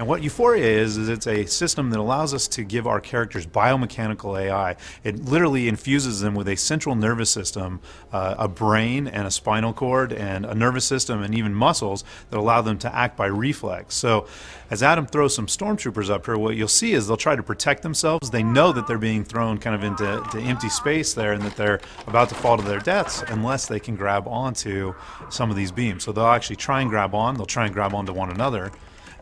And what Euphoria is it's a system that allows us to give our characters biomechanical AI. It literally infuses them with a central nervous system, a brain and a spinal cord and a nervous system and even muscles that allow them to act by reflex. So as Adam throws some stormtroopers up here, what you'll see is they'll try to protect themselves. They know that they're being thrown kind of into empty space there and that they're about to fall to their deaths unless they can grab onto some of these beams. So they'll actually try and grab on, they'll try and grab onto one another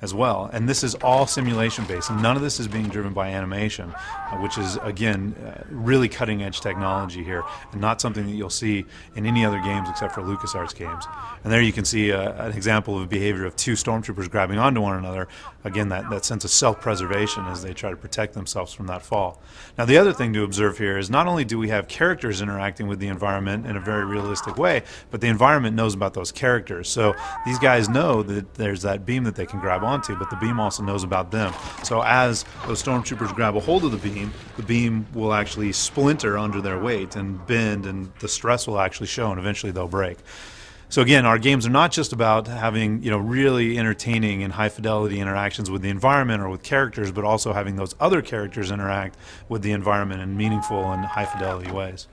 as well. And this is all simulation based. None of this is being driven by animation, which is, again, really cutting edge technology here and not something that you'll see in any other games except for LucasArts games. And there you can see an example of a behavior of two stormtroopers grabbing onto one another. Again, that sense of self-preservation as they try to protect themselves from that fall. Now the other thing to observe here is not only do we have characters interacting with the environment in a very realistic way, but the environment knows about those characters. So these guys know that there's that beam that they can grab onto, but the beam also knows about them. So as those stormtroopers grab a hold of the beam will actually splinter under their weight and bend, and the stress will actually show, and eventually they'll break. So again, our games are not just about having, really entertaining and high fidelity interactions with the environment or with characters, but also having those other characters interact with the environment in meaningful and high fidelity ways.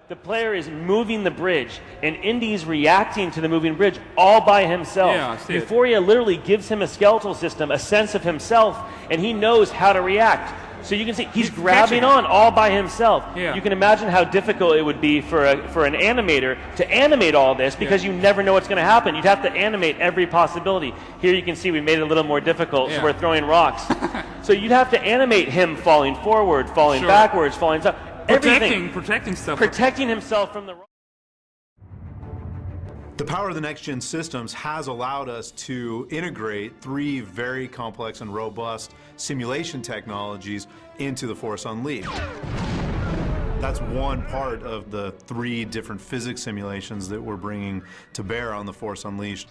The player is moving the bridge, and Indy's reacting to the moving bridge all by himself. Yeah, I see Euphoria literally gives him a skeletal system, a sense of himself, and he knows how to react. So you can see he's grabbing on all by himself. Yeah. You can imagine how difficult it would be for an animator to animate all this, because you never know what's going to happen. You'd have to animate every possibility. Here you can see we made it a little more difficult, so we're throwing rocks. So you'd have to animate him falling forward, falling backwards, falling up. Protecting stuff. Protecting himself from the rock. The power of the next-gen systems has allowed us to integrate three very complex and robust simulation technologies into the Force Unleashed. That's one part of the three different physics simulations that we're bringing to bear on the Force Unleashed.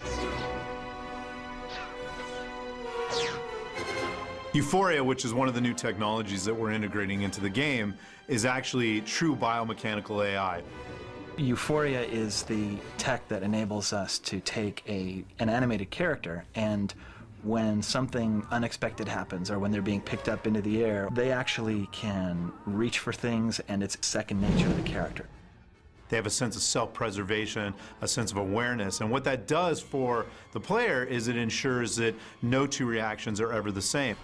Euphoria, which is one of the new technologies that we're integrating into the game, is actually true biomechanical AI. Euphoria is the tech that enables us to take an animated character, and when something unexpected happens or when they're being picked up into the air, they actually can reach for things, and it's second nature to the character. They have a sense of self-preservation, a sense of awareness, and what that does for the player is it ensures that no two reactions are ever the same.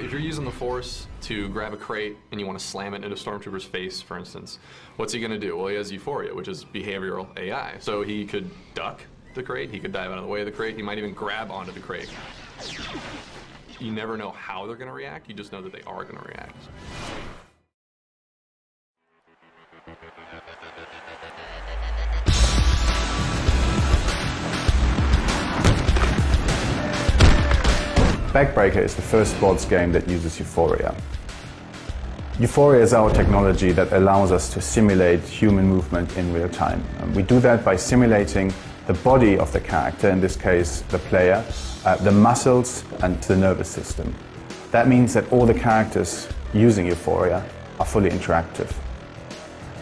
If you're using the Force to grab a crate and you want to slam it into a stormtrooper's face, for instance, what's he going to do? Well, he has Euphoria, which is behavioral AI. So he could duck the crate, he could dive out of the way of the crate, he might even grab onto the crate. You never know how they're going to react, you just know that they are going to react. Backbreaker is the first sports game that uses Euphoria. Euphoria is our technology that allows us to simulate human movement in real time. We do that by simulating the body of the character, in this case the player, the muscles and the nervous system. That means that all the characters using Euphoria are fully interactive.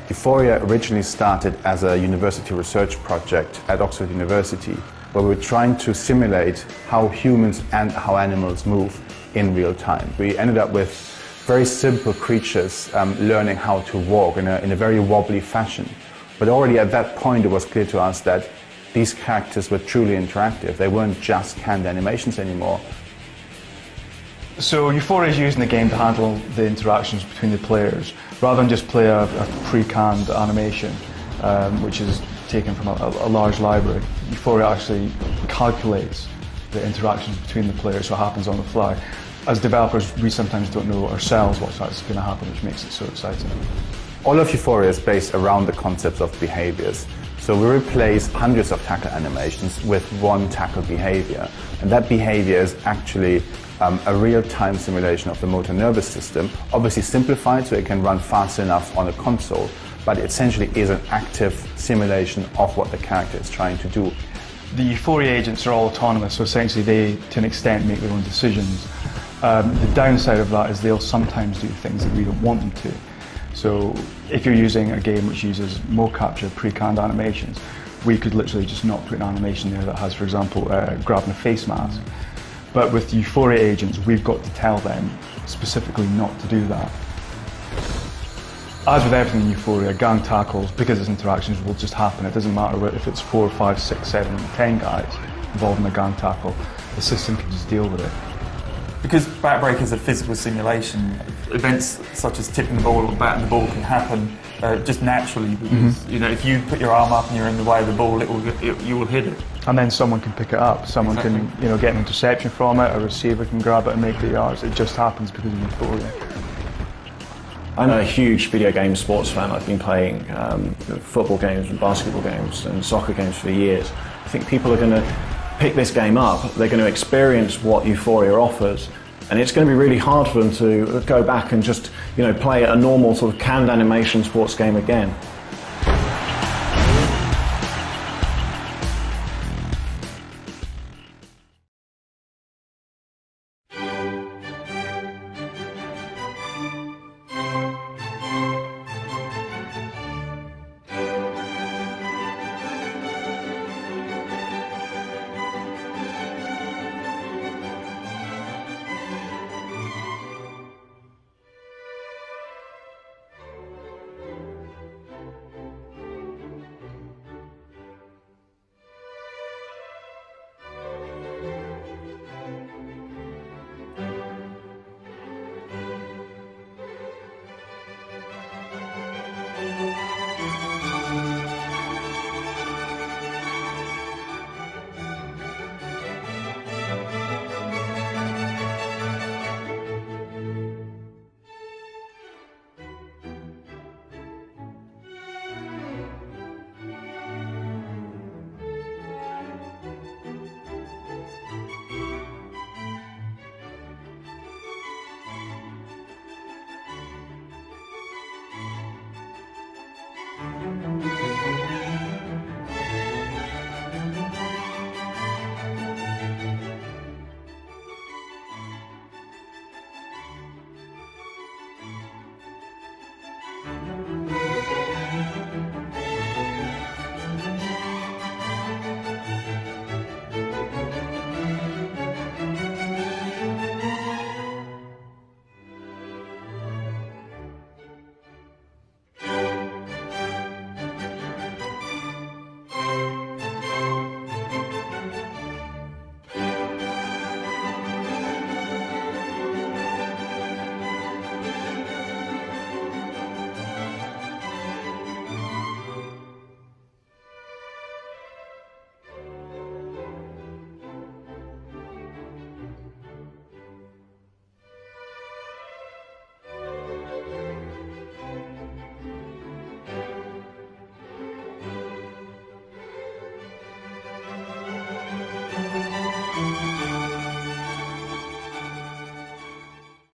Euphoria originally started as a university research project at Oxford University, where we're trying to simulate how humans and how animals move in real time. We ended up with very simple creatures learning how to walk in a very wobbly fashion. But already at that point it was clear to us that these characters were truly interactive. They weren't just canned animations anymore. So Euphoria is using the game to handle the interactions between the players, rather than just play a pre-canned animation, which is taken from a large library. Euphoria actually calculates the interactions between the players, so it happens on the fly. As developers, we sometimes don't know ourselves what's actually going to happen, which makes it so exciting. All of Euphoria is based around the concepts of behaviors. So we replace hundreds of tackle animations with one tackle behavior. And that behavior is actually a real-time simulation of the motor nervous system, obviously simplified so it can run fast enough on a console, but essentially is an active simulation of what the character is trying to do. The Euphoria agents are all autonomous, so essentially they, to an extent, make their own decisions. The downside of that is they'll sometimes do things that we don't want them to. So if you're using a game which uses mo capture, pre-canned animations, we could literally just not put an animation there that has, for example, grabbing a face mask. But with Euphoria agents, we've got to tell them specifically not to do that. As with everything in Euphoria, gang tackles, because it's interactions, will just happen. It doesn't matter if it's 4, 5, 6, 7, 10 guys involved in a gang tackle. The system can just deal with it. Because Backbreak is a physical simulation, events such as tipping the ball or batting the ball can happen just naturally. Because, you know, if you put your arm up and you're in the way of the ball, you will hit it. And then someone can pick it up. Someone can, you know, get an interception from it. A receiver can grab it and make the yards. It just happens because of Euphoria. I'm a huge video game sports fan. I've been playing football games and basketball games and soccer games for years. I think people are going to pick this game up. They're going to experience what Euphoria offers, and it's going to be really hard for them to go back and just, you know, play a normal sort of canned animation sports game again.